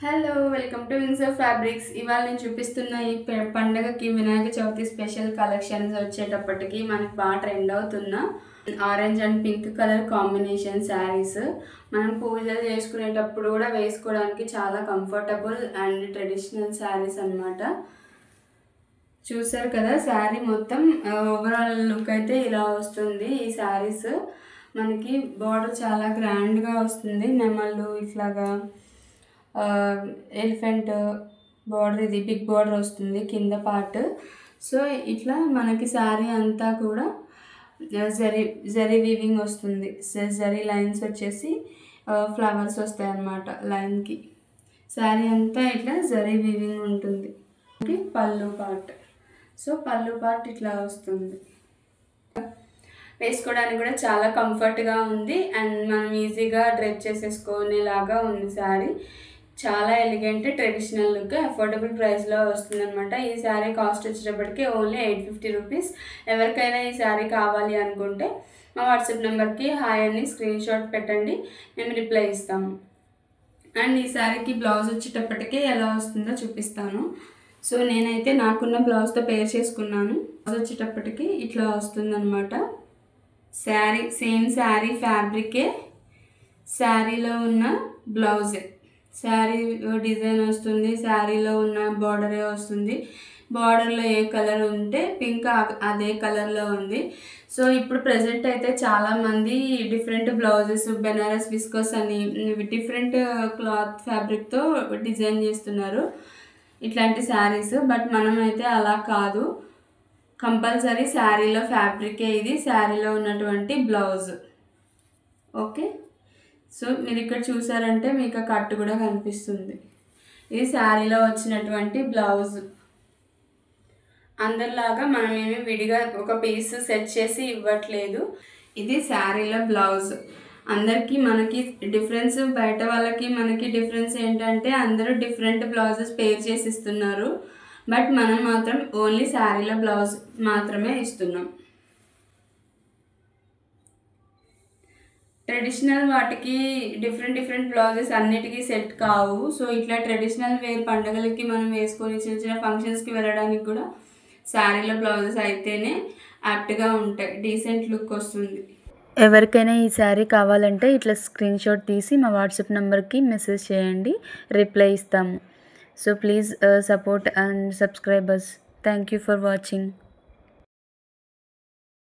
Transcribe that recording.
Hello welcome to wings of fabrics. ఇవాళ నేను చూపిస్తున్న ఈ పండగకి వినాయక చవితి స్పెషల్ కలెక్షన్స్ వచ్చేటప్పటికి మనకి బాగా ట్రెండ్ అవుతున్న orange and pink colour combination saris మనం పూజలు చేసుకునేటప్పుడు కూడా వేసుకోవడానికి చాలా కంఫర్టబుల్ అండ్ ట్రెడిషనల్ శారీస్ అన్నమాట. చూసారు కదా, శారీ మొత్తం ఓవరాల్ లుక్ అయితే ఇలా వస్తుంది. ఈ శారీస్ మనకి బార్డర్ చాలా గ్రాండ్గా వస్తుంది. నెమళ్ళు ఇట్లాగా ఎలిఫెంట్ బార్డర్, ఇది బిగ్ బార్డర్ వస్తుంది కింద పార్ట్. సో ఇట్లా మనకి శారీ అంతా కూడా జరీ వీవింగ్ వస్తుంది. జరీ లైన్స్ వచ్చేసి ఫ్లవర్స్ వస్తాయి అన్నమాట లైన్కి. శారీ అంతా ఇట్లా జరీ వీవింగ్ ఉంటుంది. పళ్ళు పార్ట్, సో పళ్ళు పార్ట్ ఇట్లా వస్తుంది. వేసుకోవడానికి కూడా చాలా కంఫర్ట్గా ఉంది అండ్ మనం ఈజీగా డ్రెస్ చేసేసుకునేలాగా ఉంది శారీ. చాలా ఎలిగెంట్ ట్రెడిషనల్ లుక్ అఫోర్డబుల్ ప్రైస్లో వస్తుంది అనమాట. ఈ శారీ కాస్ట్ వచ్చేటప్పటికి ఓన్లీ 850 రూపీస్. ఎవరికైనా ఈ శారీ కావాలి అనుకుంటే మా వాట్సాప్ నెంబర్కి హాయ్ అని స్క్రీన్ షాట్ పెట్టండి, మేము రిప్లై ఇస్తాము. అండ్ ఈ శారీకి బ్లౌజ్ వచ్చేటప్పటికి ఎలా వస్తుందో చూపిస్తాను. సో నేనైతే నాకున్న బ్లౌజ్తో పేర్ చేసుకున్నాను. బ్లౌజ్ వచ్చేటప్పటికి ఇట్లా వస్తుందన్నమాట. శారీ సేమ్ శారీ ఫ్యాబ్రికే, శారీలో ఉన్న బ్లౌజే. శారీ డిజైన్ వస్తుంది, శారీలో ఉన్న బార్డరే వస్తుంది. బార్డర్లో ఏ కలర్ ఉంటే పింక్ అదే కలర్లో ఉంది. సో ఇప్పుడు ప్రజెంట్ అయితే చాలామంది డిఫరెంట్ బ్లౌజెస్, బెనారస్ విస్కోస్ అని డిఫరెంట్ క్లాత్ ఫ్యాబ్రిక్తో డిజైన్ చేస్తున్నారు ఇట్లాంటి శారీస్. బట్ మనమైతే అలా కాదు, కంపల్సరీ శారీలో ఫ్యాబ్రికే ఇది, శారీలో ఉన్నటువంటి బ్లౌజ్. ఓకే, సో మీరు ఇక్కడ చూసారంటే మీకు ఆ కట్టు కూడా కనిపిస్తుంది. ఇది శారీలో వచ్చినటువంటి బ్లౌజ్. అందరిలాగా మనం ఏమి విడిగా ఒక పీస్ సెట్ చేసి ఇవ్వట్లేదు. ఇది శారీలో బ్లౌజ్. అందరికీ మనకి డిఫరెన్స్, బయట వాళ్ళకి మనకి డిఫరెన్స్ ఏంటంటే అందరూ డిఫరెంట్ బ్లౌజెస్ పేర్ చేసి ఇస్తున్నారు. బట్ మనం మాత్రం ఓన్లీ శారీలో బ్లౌజ్ మాత్రమే ఇస్తున్నాం. ట్రెడిషనల్ వాటికి డిఫరెంట్ బ్లౌజెస్ అన్నిటికీ సెట్ కావు. సో ఇట్లా ట్రెడిషనల్ వేర్ పండుగలకి మనం వేసుకొని చిన్న చిన్న ఫంక్షన్స్కి వెళ్ళడానికి కూడా శారీలో బ్లౌజెస్ అయితేనే యాప్ట్గా ఉంటాయి, డీసెంట్ లుక్ వస్తుంది. ఎవరికైనా ఈ శారీ కావాలంటే ఇట్లా స్క్రీన్ షాట్ తీసి మా వాట్సాప్ నెంబర్కి మెసేజ్ చేయండి, రిప్లై ఇస్తాము. So please support and subscribers. Thank you for watching.